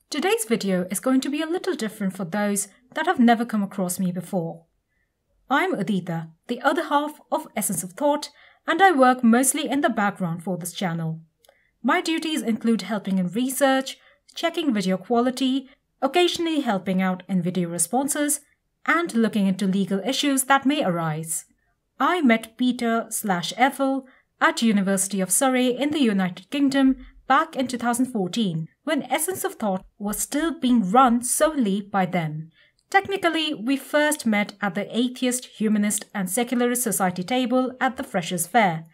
Today's video is going to be a little different for those that have never come across me before. I'm Aditya, the other half of Essence of Thought, and I work mostly in the background for this channel. My duties include helping in research, checking video quality, occasionally helping out in video responses, and looking into legal issues that may arise. I met Peter/Ethel at University of Surrey in the United Kingdom back in 2014, when Essence of Thought was still being run solely by them. Technically, we first met at the Atheist, Humanist and Secularist Society table at the Freshers' Fair,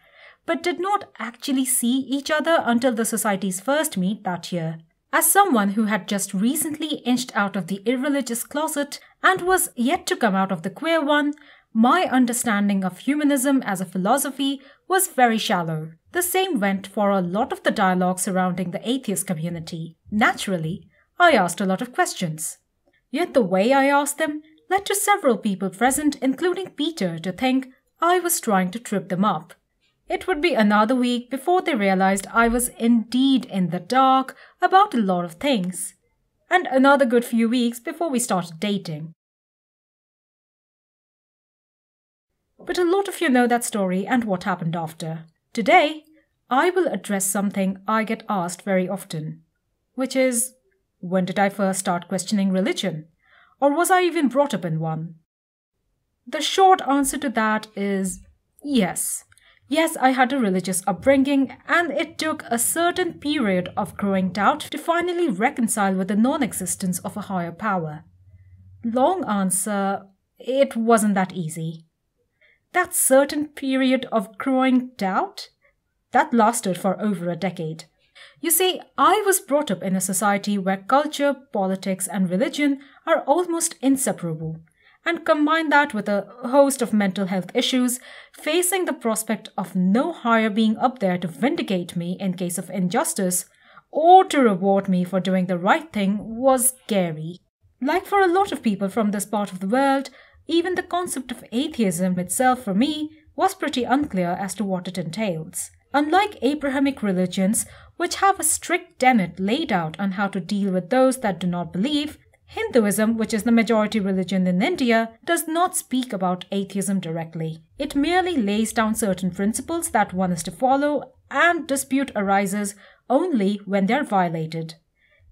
but did not actually see each other until the society's first meet that year. As someone who had just recently inched out of the irreligious closet and was yet to come out of the queer one, my understanding of humanism as a philosophy was very shallow. The same went for a lot of the dialogue surrounding the atheist community. Naturally, I asked a lot of questions. Yet the way I asked them led to several people present, including Peter, to think I was trying to trip them up. It would be another week before they realized I was indeed in the dark about a lot of things. And another good few weeks before we started dating. But a lot of you know that story and what happened after. Today, I will address something I get asked very often, which is, when did I first start questioning religion? Or was I even brought up in one? The short answer to that is yes. Yes, I had a religious upbringing, and it took a certain period of growing doubt to finally reconcile with the non-existence of a higher power. Long answer, it wasn't that easy. That certain period of growing doubt? That lasted for over a decade. You see, I was brought up in a society where culture, politics, and religion are almost inseparable. And combine that with a host of mental health issues, facing the prospect of no higher being up there to vindicate me in case of injustice, or to reward me for doing the right thing was scary. Like for a lot of people from this part of the world, even the concept of atheism itself for me was pretty unclear as to what it entails. Unlike Abrahamic religions, which have a strict tenet laid out on how to deal with those that do not believe, Hinduism, which is the majority religion in India, does not speak about atheism directly. It merely lays down certain principles that one is to follow, and dispute arises only when they are violated.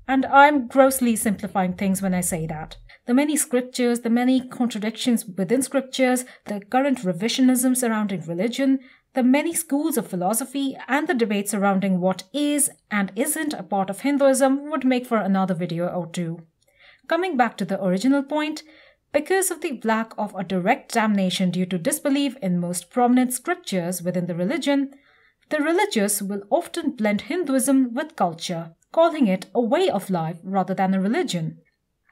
And I'm grossly simplifying things when I say that. The many scriptures, the many contradictions within scriptures, the current revisionism surrounding religion, the many schools of philosophy, and the debate surrounding what is and isn't a part of Hinduism would make for another video or two. Coming back to the original point, because of the lack of a direct damnation due to disbelief in most prominent scriptures within the religion, the religious will often blend Hinduism with culture, calling it a way of life rather than a religion.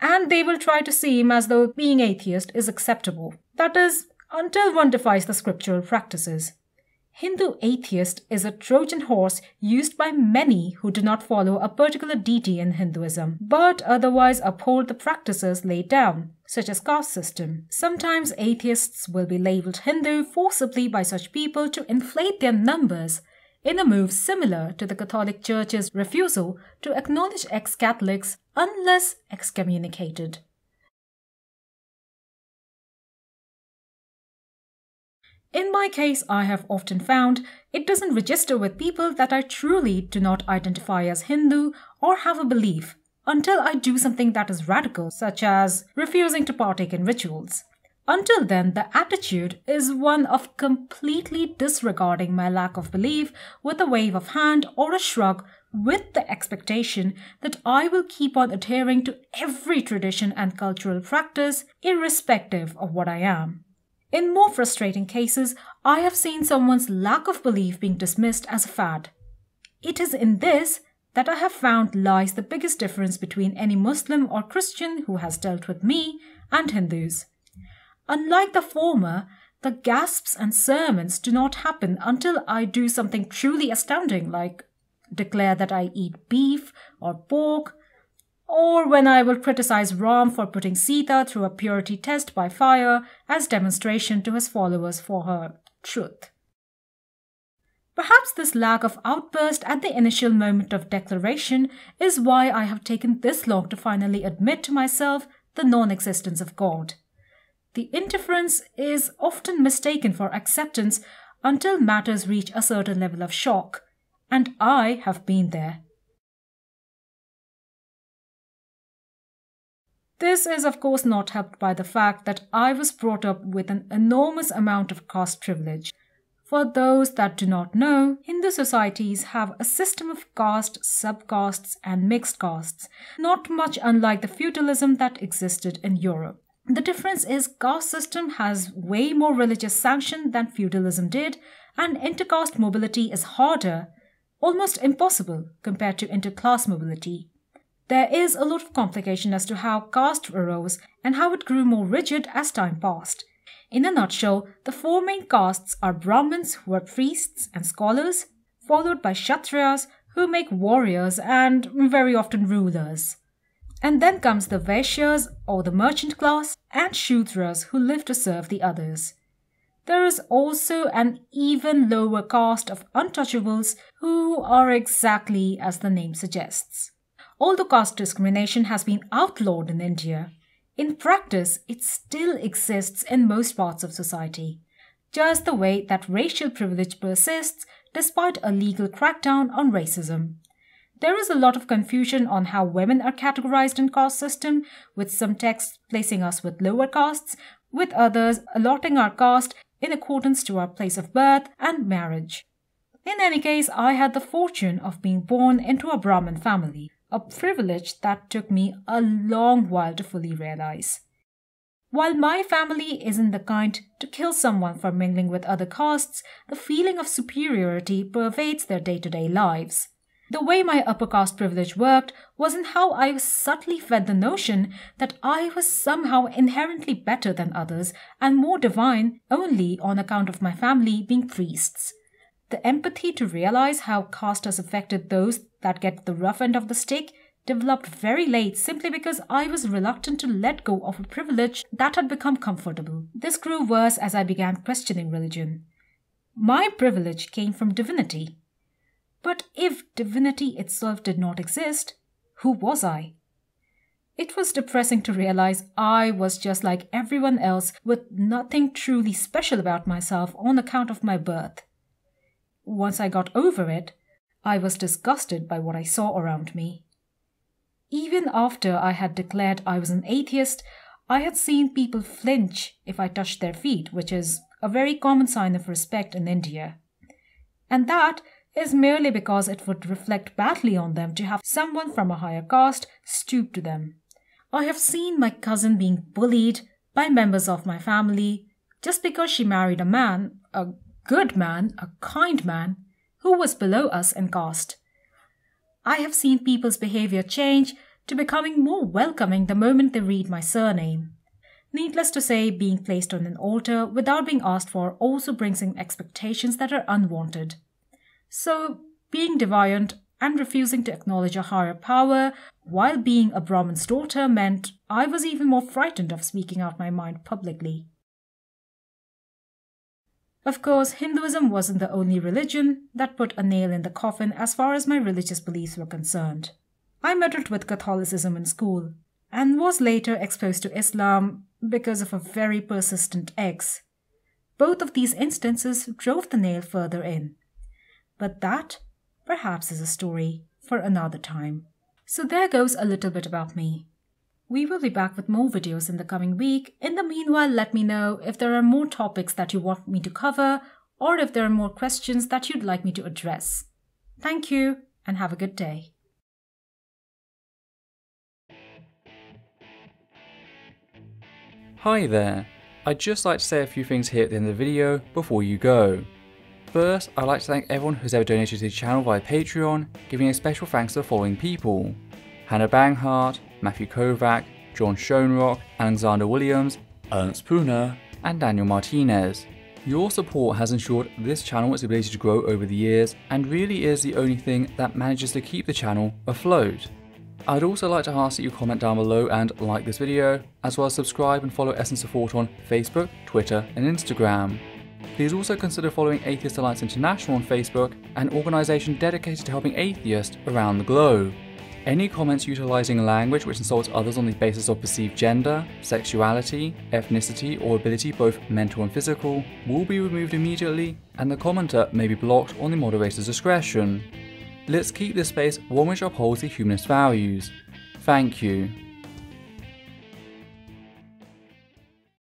And they will try to seem as though being atheist is acceptable. That is, until one defies the scriptural practices. Hindu atheist is a Trojan horse used by many who do not follow a particular deity in Hinduism, but otherwise uphold the practices laid down, such as caste system. Sometimes atheists will be labeled Hindu forcibly by such people to inflate their numbers, in a move similar to the Catholic Church's refusal to acknowledge ex-Catholics unless excommunicated. In my case, I have often found it doesn't register with people that I truly do not identify as Hindu or have a belief until I do something that is radical, such as refusing to partake in rituals. Until then, the attitude is one of completely disregarding my lack of belief with a wave of hand or a shrug, with the expectation that I will keep on adhering to every tradition and cultural practice, irrespective of what I am. In more frustrating cases, I have seen someone's lack of belief being dismissed as a fad. It is in this that I have found lies the biggest difference between any Muslim or Christian who has dealt with me and Hindus. Unlike the former, the gasps and sermons do not happen until I do something truly astounding, like declare that I eat beef or pork, or when I will criticize Ram for putting Sita through a purity test by fire as demonstration to his followers for her truth. Perhaps this lack of outburst at the initial moment of declaration is why I have taken this long to finally admit to myself the non-existence of God. The indifference is often mistaken for acceptance until matters reach a certain level of shock, and I have been there. This is of course not helped by the fact that I was brought up with an enormous amount of caste privilege. For those that do not know, Hindu societies have a system of caste, subcastes and mixed castes, not much unlike the feudalism that existed in Europe. The difference is caste system has way more religious sanction than feudalism did, and intercaste mobility is harder, almost impossible compared to interclass mobility. There is a lot of complication as to how caste arose and how it grew more rigid as time passed. In a nutshell, the four main castes are Brahmins, who are priests and scholars, followed by Kshatriyas, who make warriors and very often rulers. And then comes the Vaishyas, or the merchant class, and Shudras, who live to serve the others. There is also an even lower caste of untouchables, who are exactly as the name suggests. Although caste discrimination has been outlawed in India, in practice it still exists in most parts of society, just the way that racial privilege persists despite a legal crackdown on racism. There is a lot of confusion on how women are categorized in caste system, with some texts placing us with lower castes, with others allotting our caste in accordance to our place of birth and marriage. In any case, I had the fortune of being born into a Brahmin family, a privilege that took me a long while to fully realize. While my family isn't the kind to kill someone for mingling with other castes, the feeling of superiority pervades their day-to-day lives. The way my upper caste privilege worked was in how I was subtly fed the notion that I was somehow inherently better than others and more divine only on account of my family being priests. The empathy to realize how caste has affected those that get the rough end of the stick developed very late simply because I was reluctant to let go of a privilege that had become comfortable. This grew worse as I began questioning religion. My privilege came from divinity. But if divinity itself did not exist, who was I? It was depressing to realize I was just like everyone else with nothing truly special about myself on account of my birth. Once I got over it, I was disgusted by what I saw around me. Even after I had declared I was an atheist, I had seen people flinch if I touched their feet, which is a very common sign of respect in India. And that is merely because it would reflect badly on them to have someone from a higher caste stoop to them. I have seen my cousin being bullied by members of my family just because she married a man, a good man, a kind man, who was below us in caste. I have seen people's behavior change to becoming more welcoming the moment they read my surname. Needless to say, being placed on an altar without being asked for also brings in expectations that are unwanted. So, being defiant and refusing to acknowledge a higher power while being a Brahmin's daughter meant I was even more frightened of speaking out my mind publicly. Of course, Hinduism wasn't the only religion that put a nail in the coffin as far as my religious beliefs were concerned. I meddled with Catholicism in school and was later exposed to Islam because of a very persistent ex. Both of these instances drove the nail further in. But that, perhaps, is a story for another time. So there goes a little bit about me. We will be back with more videos in the coming week. In the meanwhile, let me know if there are more topics that you want me to cover or if there are more questions that you'd like me to address. Thank you and have a good day. Hi there. I'd just like to say a few things here at the end of the video before you go. First, I'd like to thank everyone who's ever donated to the channel via Patreon, giving a special thanks to the following people: Hannah Banghart, Matthew Kovac, John Schoenrock, Alexander Williams, Ernst Puna, and Daniel Martinez. Your support has ensured this channel its ability to grow over the years and really is the only thing that manages to keep the channel afloat. I'd also like to ask that you comment down below and like this video, as well as subscribe and follow Essence of Thought on Facebook, Twitter and Instagram. Please also consider following Atheist Alliance International on Facebook, an organisation dedicated to helping atheists around the globe. Any comments utilising language which insults others on the basis of perceived gender, sexuality, ethnicity or ability both mental and physical will be removed immediately, and the commenter may be blocked on the moderator's discretion. Let's keep this space one which upholds the humanist values. Thank you.